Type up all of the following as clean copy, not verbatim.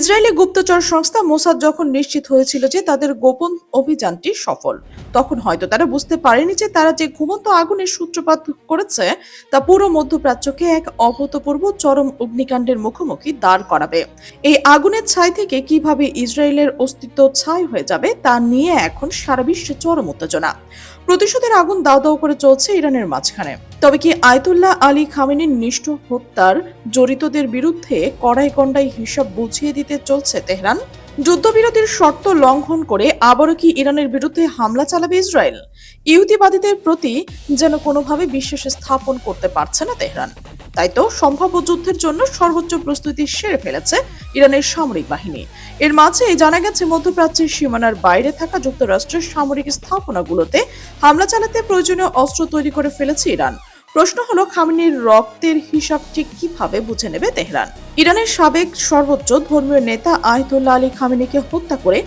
Israeli গুপ্তচর সংস্থা Mossad যখন নিশ্চিত হয়েছিল যে তাদের গোপন অভিযানটি সফল, তখন হয়তো তারা বুঝতে পারেনি যে তারা যে ঘুমন্ত আগুনের সূত্রপাত করেছে তা পুরো মধ্যপ্রাচ্যকে এক অভূতপূর্ব চরম অগ্নিকাণ্ডের মুখোমুখি দাঁড় করাবে। এই আগুনের ছাই থেকে কিভাবে ইসরায়েলের অস্তিত্ব ছাই হয়ে যাবে তা নিয়ে এখন সারা বিশ্বে চরম উত্তেজনা। প্রতিশোধের আগুন দাও দাও করে চলছে ইরানের মাঝখানে। তবে কি আয়াতুল্লাহ আলী খামেনির নিষ্ঠুর হত্যার জড়িতদের বিরুদ্ধে কড়াই কন্ডাই হিসাব বুঝিয়ে দিতে চলছে তেহরান? যুদ্ধবিরতির শর্ত লঙ্ঘন করে আবারও কি ইরানের বিরুদ্ধে হামলা চালাবে ইসরায়েল? ইহুদিবাদীদের প্রতি যেন কোনোভাবে বিশ্বাস স্থাপন করতে পারছে না তেহরান। তাই তো সম্ভাব্য যুদ্ধের জন্য সর্বোচ্চ প্রস্তুতি সেরে ফেলেছে ইরানের সামরিক বাহিনী। এর মাঝে জানা গেছে মধ্যপ্রাচ্যের সীমানার বাইরে থাকা যুক্তরাষ্ট্রের সামরিক স্থাপনাগুলোতে হামলা চালাতে প্রয়োজনীয় অস্ত্র তৈরি করে ফেলেছে ইরান। প্রশ্ন হলো, খামেনির রক্তের হিসাব ঠিক কিভাবে বুঝে নেবে তেহরান? ইরানের সাবেক সর্বোচ্চ ধর্মীয় নেতা আয়াতুল্লাহ আলী খামেনিকে হত্যা করে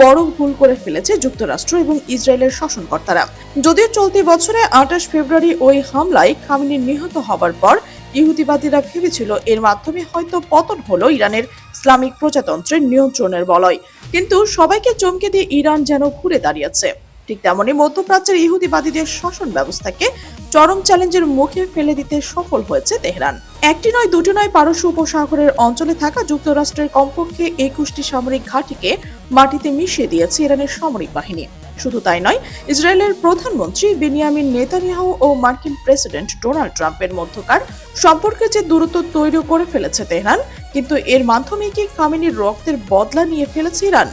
বড় ভুল করে ফেলেছে যুক্তরাষ্ট্র এবং ইসরায়েলের শাসনকর্তারা। যদিও চলতি বছরে ২৮ ফেব্রুয়ারি ওই হামলায় খামেনি নিহত হবার পর ইহুদিবাদীরা ভেবেছিল এর মাধ্যমে হয়তো পতন হলো ইরানের ইসলামিক প্রজাতন্ত্রের নিয়ন্ত্রণের বলয়। কিন্তু সবাইকে চমকে দিয়ে ইরান যেন ঘুরে দাঁড়িয়েছে। ঠিক তেমনি মধ্যপ্রাচ্যের ইহুদিবাদীদের শাসন ব্যবস্থাকে চরম চ্যালেঞ্জের মুখে ফেলে দিতে সফল হয়েছে তেহরান। একটি নয়, দুটি নয়, পারস্য উপসাগরের অঞ্চলে থাকা যুক্তরাষ্ট্রের কমপক্ষে ২১টি সামরিক ঘাঁটিকে মাটিতে মিশিয়ে দিয়েছে ইরানের সামরিক বাহিনী। শুধু তাই নয়, ইসরায়েলের প্রধানমন্ত্রী বেনিয়ামিন নেতানিয়াহু ও মার্কিন প্রেসিডেন্ট ডোনাল্ড ট্রাম্পের মধ্যকার সম্পর্কে যে দূরত্ব তৈরি করে ফেলেছে তেহরান, কিন্তু এর মাধ্যমে কি খামেনির রক্তের বদলা নিয়ে ফেলেছে ইরান?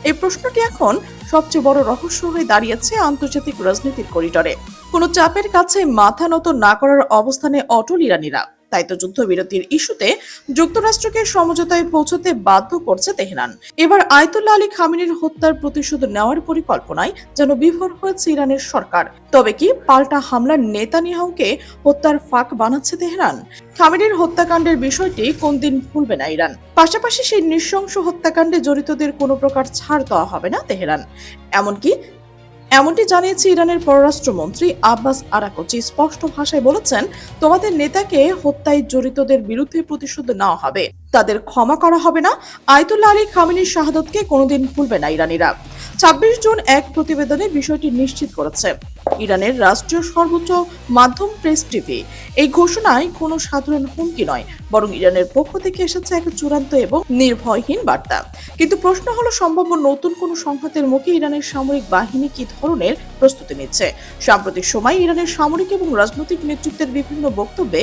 এই প্রশ্নটি এখন সবচেয়ে বড় রহস্য হয়ে দাঁড়িয়েছে আন্তর্জাতিক রাজনীতির করিডরে। কোনো চাপের কাছে মাথা নত না করার অবস্থানে অটল ইরানিরা। তাই তো যুদ্ধবিরতির ইস্যুতে যুক্তরাষ্ট্রকে সমঝোতায় পৌঁছতে বাধ্য করছে তেহরান। এবার আয়াতুল্লাহ আলী খামেনির হত্যার প্রতিশোধ নেওয়ার পরিকল্পনায় যেন বিভোর হয়েছে ইরানের সরকার। তবে কি পাল্টা হামলা নেতানিয়াহুকে হত্যার ফাঁক বানাচ্ছে তেহরান? খামেনির হত্যাকাণ্ডের বিষয়টি কোন দিন ভুলবে না ইরান। পাশাপাশি সেই নৃশংস হত্যাকাণ্ডে জড়িতদের কোনো প্রকার ছাড় দেওয়া হবে না তেহরান। এমনটি জানিয়েছে ইরানের পররাষ্ট্রমন্ত্রী আব্বাস আরাকচি। স্পষ্ট ভাষায় বলেছেন, তোমাদের নেতাকে হত্যায় জড়িতদের বিরুদ্ধে প্রতিশোধ নেওয়া হবে, তাদের ক্ষমা করা হবে না। আয়াতুল্লাহ আলী খামেনির শাহাদতকে কোনোদিন ভুলবে না ইরানিরা। ২৬ জুন এক প্রতিবেদনে বিষয়টি নিশ্চিত করেছে ইরানের রাষ্ট্রীয় সর্বোচ্চ মাধ্যম প্রেস টিভি। এই ঘোষণায় কোনো সাধারণ হুমকি নয়, বরং ইরানের পক্ষ থেকে এসেছে এক চূড়ান্ত এবং নির্ভয়হীন বার্তা। কিন্তু প্রশ্ন হলো, সম্ভাব্য নতুন কোনো সংঘাতের মুখে ইরানের সামরিক বাহিনী কি ধরনের প্রস্তুতি নিচ্ছে? সাম্প্রতিক সময়ে ইরানের সামরিক এবং রাজনৈতিক নেতৃত্বের বিভিন্ন বক্তব্যে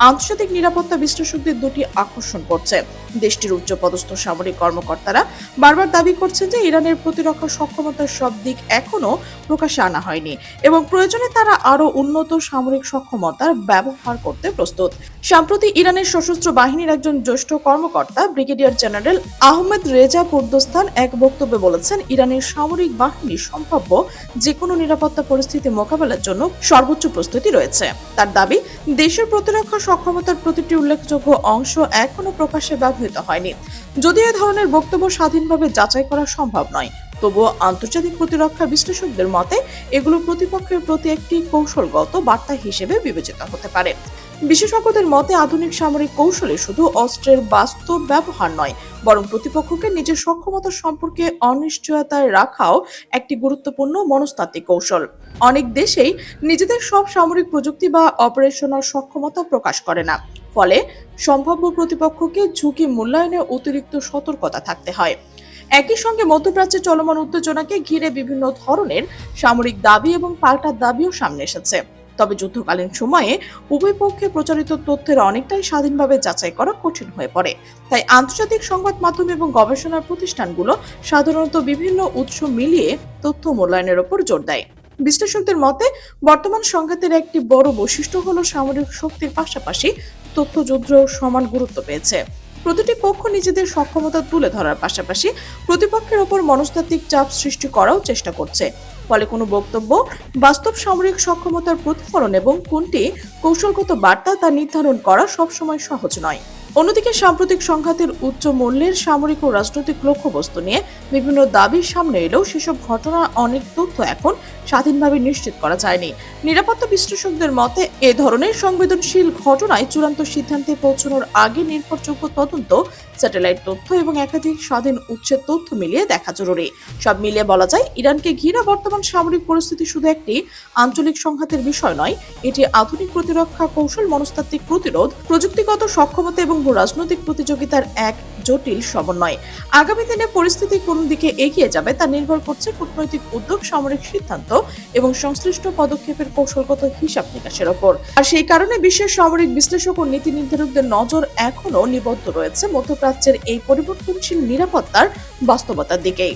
আন্তর্জাতিক নিরাপত্তা বিশ্লেষকদের দুটি আকর্ষণ করছে। দেশটির উচ্চপদস্থ সামরিক কর্মকর্তারা বারবার দাবি করছেন যে ইরানের প্রতিরক্ষা সক্ষমতার সব দিক এখনো প্রকাশে আনা হয়নি এবং প্রয়োজনে তারা আরো উন্নত সামরিক সক্ষমতার ব্যবহার করতে প্রস্তুত। সম্প্রতি ইরানের সশস্ত্র বাহিনীর একজন জ্যেষ্ঠ কর্মকর্তা ব্রিগেডিয়ার জেনারেল আহমেদ রেজা কুর্দোস্তান এক বক্তব্যে বলেছেন, ইরানের সামরিক বাহিনী সম্ভাব্য যে কোনো নিরাপত্তা পরিস্থিতি মোকাবেলার জন্য সর্বোচ্চ প্রস্তুতি রয়েছে। তার দাবি, দেশের প্রতিরক্ষা সক্ষমতার প্রতিটি উল্লেখযোগ্য অংশ এখনো প্রকাশ্যে ব্যবহৃত হয়নি। যদিও এ ধরনের বক্তব্য স্বাধীনভাবে যাচাই করা সম্ভব নয়, তবুও আন্তর্জাতিক প্রতিরক্ষা বিশ্লেষকদের মতে এগুলো প্রতিপক্ষের প্রতি একটি কৌশলগত বার্তা হিসেবে বিবেচিত হতে পারে। বিশেষজ্ঞদের মতে আধুনিক সামরিক কৌশলে শুধু অস্ত্রের বাস্তব ব্যবহার নয়, বরং প্রতিপক্ষকে নিজের সক্ষমতা সম্পর্কে অনিশ্চয়তায় রাখাও একটি গুরুত্বপূর্ণ মনস্তাত্ত্বিক কৌশল। অনেক দেশেই নিজেদের সব সামরিক প্রযুক্তি বা অপারেশনাল সক্ষমতা প্রকাশ করে না, ফলে সম্ভাব্য প্রতিপক্ষকে ঝুঁকি মূল্যায়নে অতিরিক্ত সতর্কতা থাকতে হয়। একই সঙ্গে মধ্যপ্রাচ্যে চলমান উত্তেজনাকে ঘিরে বিভিন্ন ধরনের সামরিক দাবি এবং পাল্টা দাবিও সামনে এসেছে। তবে যুদ্ধকালীন সময়ে উভয় পক্ষে প্রচারিত তথ্যের অনেকটাই স্বাধীনভাবে যাচাই করা কঠিন হয়ে পড়ে। তাই আন্তর্জাতিক সংবাদ মাধ্যম এবং গবেষণা প্রতিষ্ঠানগুলো সাধারণত বিভিন্ন উৎস মিলিয়ে তথ্য মূল্যায়নের উপর জোর দেয়। বিশ্লেষকদের মতে বর্তমান সংঘাতের একটি বড় বৈশিষ্ট্য হলো সামরিক শক্তির পাশাপাশি তথ্যযুদ্ধেও সমান গুরুত্ব পেয়েছে। প্রতিটি পক্ষ নিজেদের সক্ষমতা তুলে ধরার পাশাপাশি প্রতিপক্ষের ওপর মনস্তাত্ত্বিক চাপ সৃষ্টি করাও চেষ্টা করছে। ফলে কোনো বক্তব্য বাস্তব সামরিক সক্ষমতার প্রতিফলন এবং কোনটি কৌশলগত বার্তা তা নির্ধারণ করা সবসময় সহজ নয়। অন্যদিকে সাম্প্রতিক সংঘাতের উচ্চ মূল্যের সামরিক ও রাজনৈতিক লক্ষ্যবস্তু নিয়ে বিভিন্ন দাবির সামনে এলেও সেসব ঘটনার অনেক তথ্য এখন স্বাধীনভাবে নিশ্চিত করা যায়নি। নিরাপত্তা বিশ্লেষকদের মতে এ ধরনের সংবেদনশীল ঘটনায় চূড়ান্ত সিদ্ধান্তে পৌঁছানোর আগে নির্ভরযোগ্য তদন্ত স্যাটেলাইট তথ্য এবং একাধিক স্বাধীন উৎসের তথ্য মিলিয়ে দেখা জরুরি। সব মিলিয়ে বলা যায়, ইরানকে ঘিরে বর্তমান সামরিক পরিস্থিতি শুধু একটি আঞ্চলিক সংঘাতের বিষয় নয়, এটি আধুনিক প্রতিরক্ষা কৌশল, মনস্তাত্ত্বিক প্রতিরোধ, প্রযুক্তিগত সক্ষমতা এবং রাজনৈতিক প্রতিযোগিতার এক জটিল সমন্বয়। আগামী দিনে পরিস্থিতি কোন দিকে এগিয়ে যাবে তা নির্ভর করছে কূটনৈতিক উদ্যোগ, সামরিক সিদ্ধান্ত এবং সংশ্লিষ্ট পদক্ষেপের কৌশলগত হিসাব নিকাশের ওপর। আর সেই কারণে বিশ্বের সামরিক বিশ্লেষক ও নীতি নির্ধারকদের নজর এখনো নিবদ্ধ রয়েছে মধ্যপ্রাচ্যের এই পরিবর্তনশীল নিরাপত্তার বাস্তবতার দিকেই।